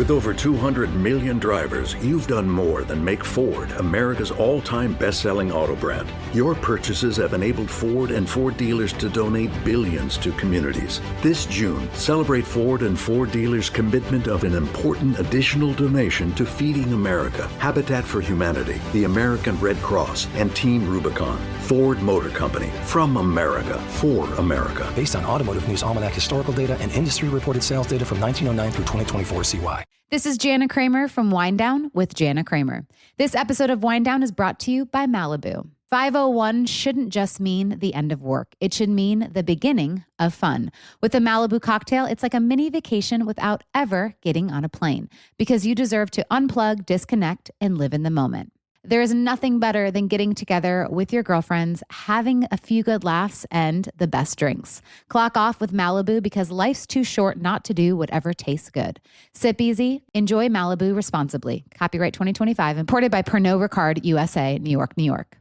With over 200 million drivers, you've done more than make Ford America's all-time best-selling auto brand. Your purchases have enabled Ford and Ford dealers to donate billions to communities. This June, celebrate Ford and Ford dealers' commitment of an important additional donation to Feeding America, Habitat for Humanity, the American Red Cross, and Team Rubicon. Ford Motor Company, from America, for America. Based on Automotive News Almanac historical data and industry-reported sales data from 1909 through 2024 CY. This is Jana Kramer from Wind Down with Jana Kramer. This episode of Wind Down is brought to you by Malibu. 501 shouldn't just mean the end of work. It should mean the beginning of fun. With a Malibu cocktail, it's like a mini vacation without ever getting on a plane, because you deserve to unplug, disconnect, and live in the moment. There is nothing better than getting together with your girlfriends, having a few good laughs, and the best drinks. Clock off with Malibu, because life's too short not to do whatever tastes good. Sip easy, enjoy Malibu responsibly. Copyright 2025, imported by Pernod Ricard USA, New York, New York.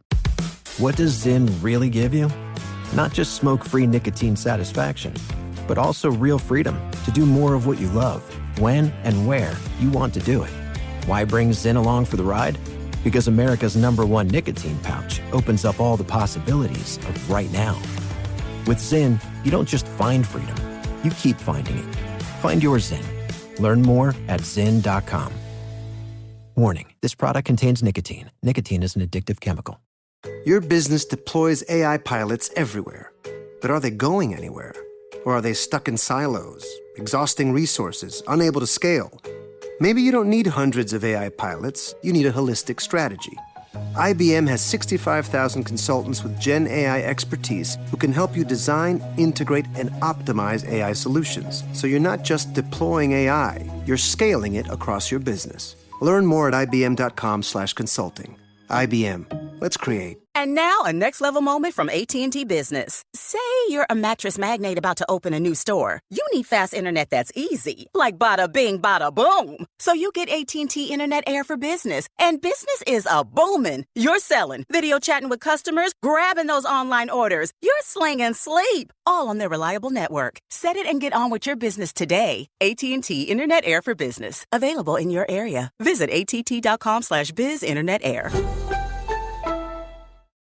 What does Zyn really give you? Not just smoke-free nicotine satisfaction, but also real freedom to do more of what you love, when and where you want to do it. Why bring Zyn along for the ride? Because America's #1 nicotine pouch opens up all the possibilities of right now. With Zyn, you don't just find freedom, you keep finding it. Find your Zyn. Learn more at Zyn.com. Warning, this product contains nicotine. Nicotine is an addictive chemical. Your business deploys AI pilots everywhere. But are they going anywhere? Or are they stuck in silos, exhausting resources, unable to scale? Maybe you don't need hundreds of AI pilots, you need a holistic strategy. IBM has 65,000 consultants with Gen AI expertise who can help you design, integrate, and optimize AI solutions. So you're not just deploying AI, you're scaling it across your business. Learn more at ibm.com/consulting. IBM. Let's create. And now, a next-level moment from AT&T Business. Say you're a mattress magnate about to open a new store. You need fast internet that's easy, like bada bing, bada boom. So you get AT&T Internet Air for Business, and business is a booming. You're selling, video chatting with customers, grabbing those online orders. You're slinging sleep, all on their reliable network. Set it and get on with your business today. AT&T Internet Air for Business, available in your area. Visit att.com/biz Internet Air.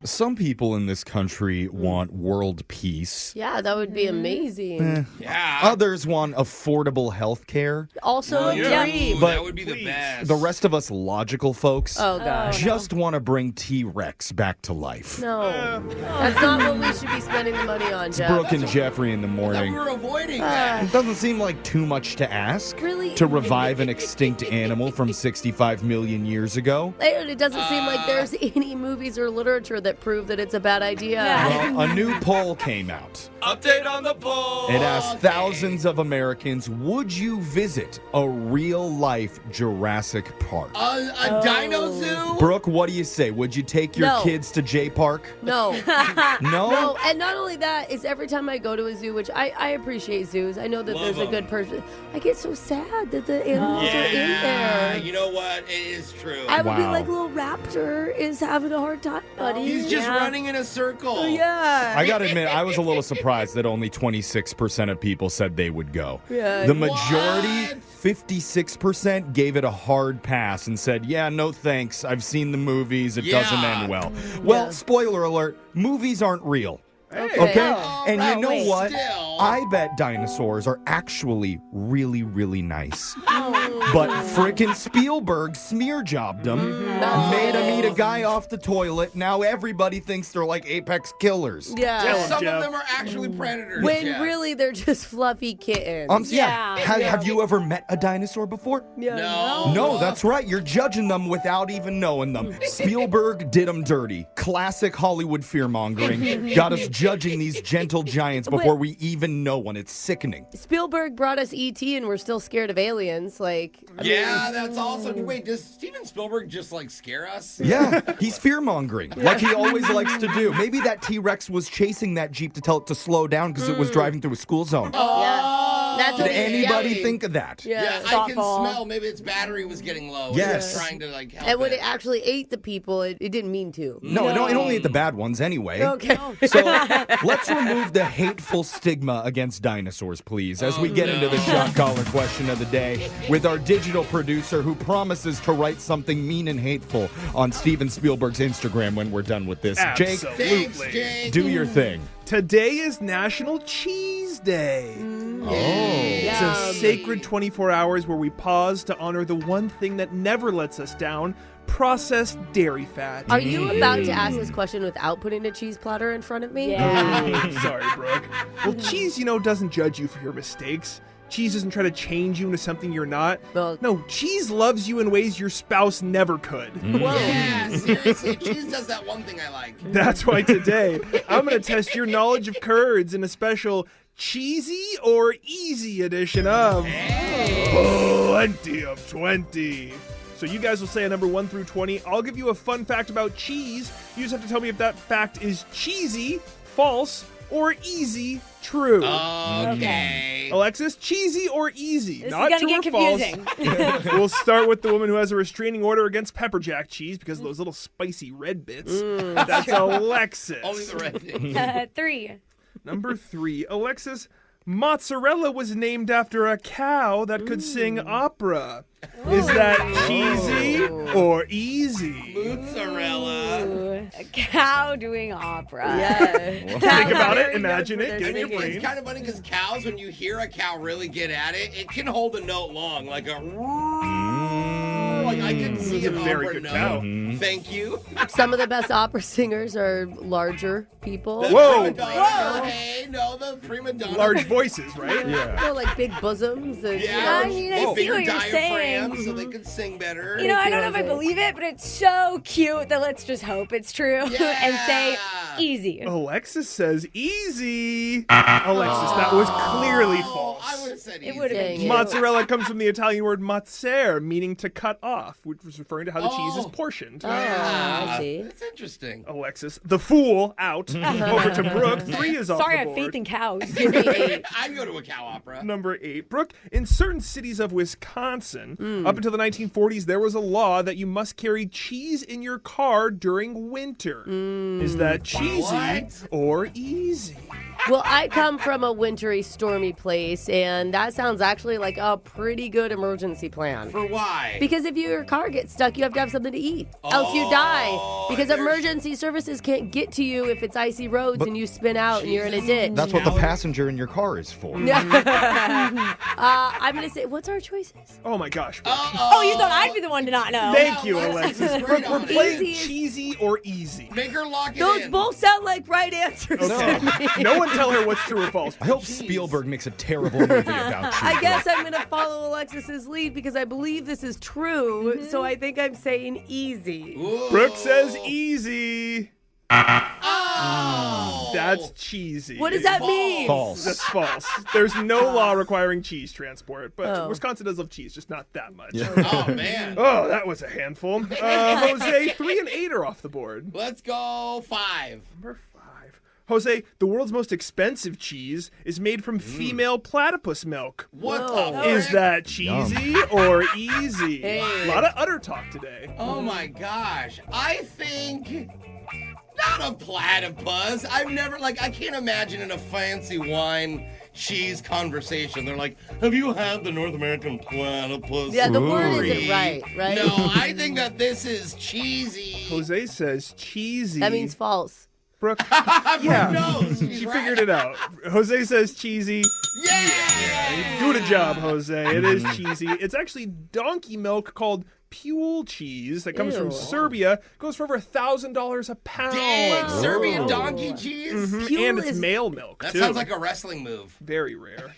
Some people in this country want world peace. Yeah, that would be amazing. Yeah. Others want affordable health care. Also a dream. But that would be the best. The rest of us logical folks just want to bring T-Rex back to life. No. That's not what we should be spending the money on, Jeff. Brooke and Jeffrey in the morning. We're avoiding that. It doesn't seem like too much to ask. Really? To revive an extinct animal from 65 million years ago. It doesn't seem like there's any movies or literature that prove that it's a bad idea. Well, a new poll came out. Update on the poll. It asked thousands of Americans, would you visit a real-life Jurassic Park? A dino zoo? Brooke, what do you say? Would you take your kids to J Park? No. No? No, and not only that, is every time I go to a zoo, which I appreciate zoos, I know that there's a good person, I get so sad that the animals are in there. You know what? It is true. I would be like, little raptor is having a hard time, buddy. He's just running in a circle. Yeah. I gotta admit, I was a little surprised that only 26% of people said they would go. Yeah. The majority, 56%, gave it a hard pass and said, yeah, no thanks. I've seen the movies. It doesn't end well. Well, spoiler alert, movies aren't real. Okay? And you know what? I bet dinosaurs are actually really, really nice. But frickin' Spielberg smear jobbed them, made them eat a guy off the toilet. Now everybody thinks they're like apex killers. Yeah. Some of them are actually predators. When really they're just fluffy kittens. Have you ever met a dinosaur before? Yeah. No, that's right. You're judging them without even knowing them. Spielberg did them dirty. Classic Hollywood fear-mongering. Got us judging these gentle giants before we even know one. It's sickening. Spielberg brought us E.T. and we're still scared of aliens. That's also... Wait, does Steven Spielberg just, scare us? Yeah, he's fear-mongering, like he always likes to do. Maybe that T-Rex was chasing that Jeep to tell it to slow down because it was driving through a school zone. Yeah. That's Did what anybody think of that? Yeah, I can smell. Maybe its battery was getting low. Yes. It was trying to like help And when it actually ate the people, it didn't mean to. No, it only ate the bad ones anyway. Okay. So let's remove the hateful stigma against dinosaurs, please, as we get into the shot collar question of the day with our digital producer who promises to write something mean and hateful on Steven Spielberg's Instagram when we're done with this. Jake, Thanks, Jake. do your thing. Today is National Cheese Day. It's a sacred 24 hours where we pause to honor the one thing that never lets us down, processed dairy fat. Are you about to ask this question without putting a cheese platter in front of me? Sorry, Brooke. Well, cheese, doesn't judge you for your mistakes. Cheese doesn't try to change you into something you're not. Well, no, cheese loves you in ways your spouse never could. Yeah, seriously. Cheese does that one thing I like. That's why today I'm going to test your knowledge of curds in a special cheesy or easy edition of Plenty of 20. So you guys will say a number 1 through 20. I'll give you a fun fact about cheese. You just have to tell me if that fact is cheesy, false, or easy, true. Okay. Alexis, cheesy or easy? This Not is true gonna or get false. confusing. We'll start with the woman who has a restraining order against pepper jack cheese because of those little spicy red bits. That's Alexis. Only the red thing. 3. Number 3, Alexis. Mozzarella was named after a cow that could sing opera. Is that cheesy or easy? Mozzarella. A cow doing opera. Yeah. Think about it. Imagine it. Get in your brain. It's kind of funny because cows, when you hear a cow really get at it, it can hold a note long, like a. Like I can see It's a an very opera good note. cow. Thank you. Some of the best opera singers are larger people. The Whoa. prima donna. Hey, no, the prima donna. Large voices, right? No, like big bosoms. And, Yeah, I mean, I see bigger what you're saying. diaphragms so they could sing better. You know, I don't know if I believe it, but it's so cute that let's just hope it's true and say easy. Alexis says easy. Alexis, that was clearly false. I would have said easy. It would have been cute. Mozzarella comes from the Italian word mozzare, meaning to cut off, which was referring to how the cheese is portioned. I see. That's interesting. Alexis, the fool, out. Over to Brooke. 3 is off Sorry, the I have board. faith in cows. Give me 8. I'd go to a cow opera. Number 8. Brooke, in certain cities of Wisconsin, up until the 1940s, there was a law that you must carry cheese in your car during winter. Is that cheesy or easy? Well, I come from a wintry, stormy place, and that sounds actually like a pretty good emergency plan. For why? Because if your car gets stuck, you have to have something to eat. Else you die. Because there's- emergency services can't get to you if it's icy roads and you spin out and you're in a ditch. That's what the passenger in your car is for. I'm going to say, what's our choices? Oh my gosh. Oh, you thought I'd be the one to not know. Thank you, Alexis. Brooke, we're playing Easy is- cheesy or easy. Make her lock it Those in. both sound like right answers to me. No one tell her what's true or false. I hope Spielberg makes a terrible movie about cheese. I guess I'm going to follow Alexis's lead because I believe this is true. So I think I'm saying easy. Ooh. Brooke says easy. Oh! That's cheesy. What does that mean? False. That's false. There's no law requiring cheese transport, but Wisconsin does love cheese, just not that much. Oh, man. Oh, that was a handful. Jose, 3 and 8 are off the board. Let's go 5. Number 5. Jose, the world's most expensive cheese is made from female platypus milk. What Whoa. the Is frick? that cheesy or easy? Hey. A lot of udder talk today. Oh my gosh. I think not a platypus. I've never I can't imagine in a fancy wine cheese conversation. They're like, have you had the North American platypus? Yeah, the word brie?" isn't right? No, I think that this is cheesy. Jose says cheesy. That means false. Brooke. Brooke Yeah. knows. She's She right. figured it out. Jose says cheesy. Yeah! Good job, Jose. It is cheesy. It's actually donkey milk called Pule cheese that comes from Ew. Serbia. Goes for over $1,000 a pound. Dang, Serbian donkey cheese? Pule And it's is- male milk, That too. sounds like a wrestling move. Very rare.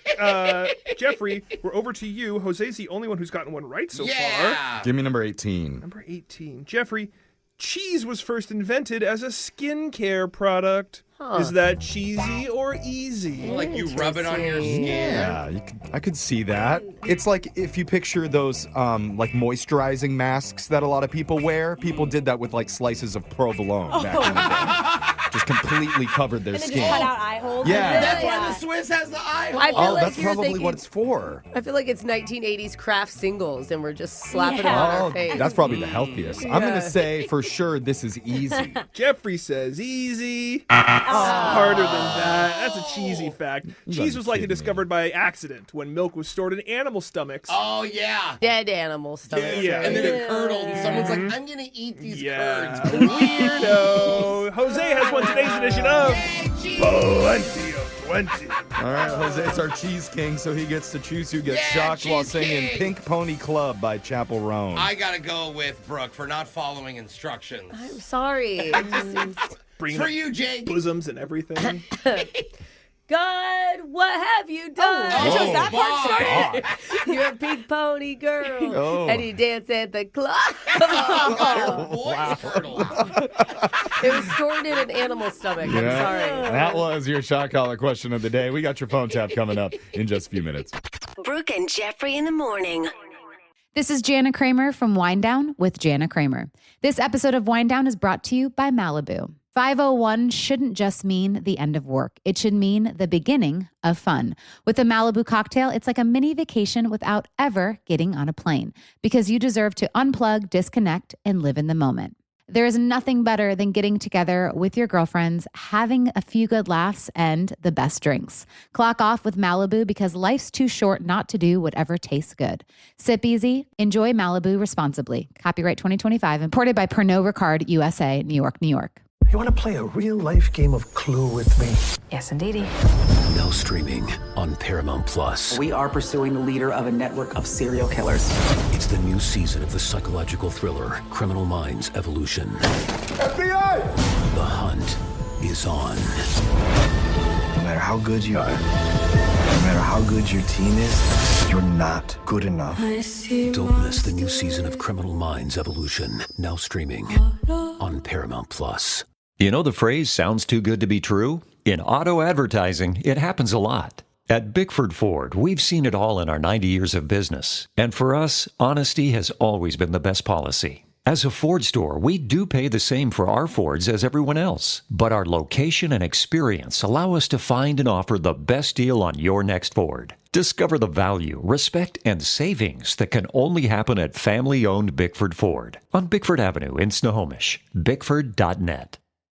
Jeffrey, we're over to you. Jose's the only one who's gotten one right so far. Yeah. Give me number 18. Number 18. Jeffrey, cheese was first invented as a skincare product. Is that cheesy or easy? Like you rub it on your skin. Yeah, I could see that. It's like if you picture those like moisturizing masks that a lot of people wear. People did that with like slices of provolone back in the day. Just completely covered their And then skin. just cut out eye holes. Yeah. That's why the Swiss has the eye hole. I feel Oh, like that's you're probably thinking- what it's for. I feel like it's 1980s craft singles, and we're just slapping it on Oh, our face. that's probably the healthiest. I'm going Yeah. to say for sure this is easy. Jeffrey says easy. Harder than that. That's a cheesy fact. Cheese was likely kidding me. discovered by accident when milk was stored in animal stomachs. Oh, yeah. Dead animal stomach. Yeah. And then it curdled, and someone's like, I'm going to eat these Yeah. curds. Weirdo. Jose has won today's edition of Plenty of 20. All right, Jose's our cheese king, so he gets to choose who gets Yeah, shocked while cheese singing king. Pink Pony Club by Chapel Roan. I got to go with Brooke for not following instructions. I'm sorry. Bringing For up you, Jake. bosoms and everything. God, what have you done? Oh, that part started? You're a pink pony girl, Oh. and you dance at the club. Her voice curdled. It was stored in an animal stomach. I'm Yeah. sorry. That was your shock collar question of the day. We got your phone tap coming up in just a few minutes. Brooke and Jeffrey in the morning. This is Jana Kramer from Wind Down with Jana Kramer. This episode of Wind Down is brought to you by Malibu. 501 shouldn't just mean the end of work. It should mean the beginning of fun. With a Malibu cocktail, it's like a mini vacation without ever getting on a plane, because you deserve to unplug, disconnect, and live in the moment. There is nothing better than getting together with your girlfriends, having a few good laughs, and the best drinks. Clock off with Malibu, because life's too short not to do whatever tastes good. Sip easy, enjoy Malibu responsibly. Copyright 2025, imported by Pernod Ricard USA, New York, New York. You want to play a real-life game of Clue with me? Yes, indeedy. Now streaming on Paramount Plus. We are pursuing the leader of a network of serial killers. It's the new season of the psychological thriller Criminal Minds Evolution. FBI! The hunt is on. No matter how good you are, no matter how good your team is, you're not good enough. Don't miss the new season of Criminal Minds Evolution. Now streaming on Paramount Plus. You know the phrase sounds too good to be true? In auto advertising, it happens a lot. At Bickford Ford, we've seen it all in our 90 years of business. And for us, honesty has always been the best policy. As a Ford store, we do pay the same for our Fords as everyone else. But our location and experience allow us to find and offer the best deal on your next Ford. Discover the value, respect, and savings that can only happen at family-owned Bickford Ford on Bickford Avenue in Snohomish. Bickford.net.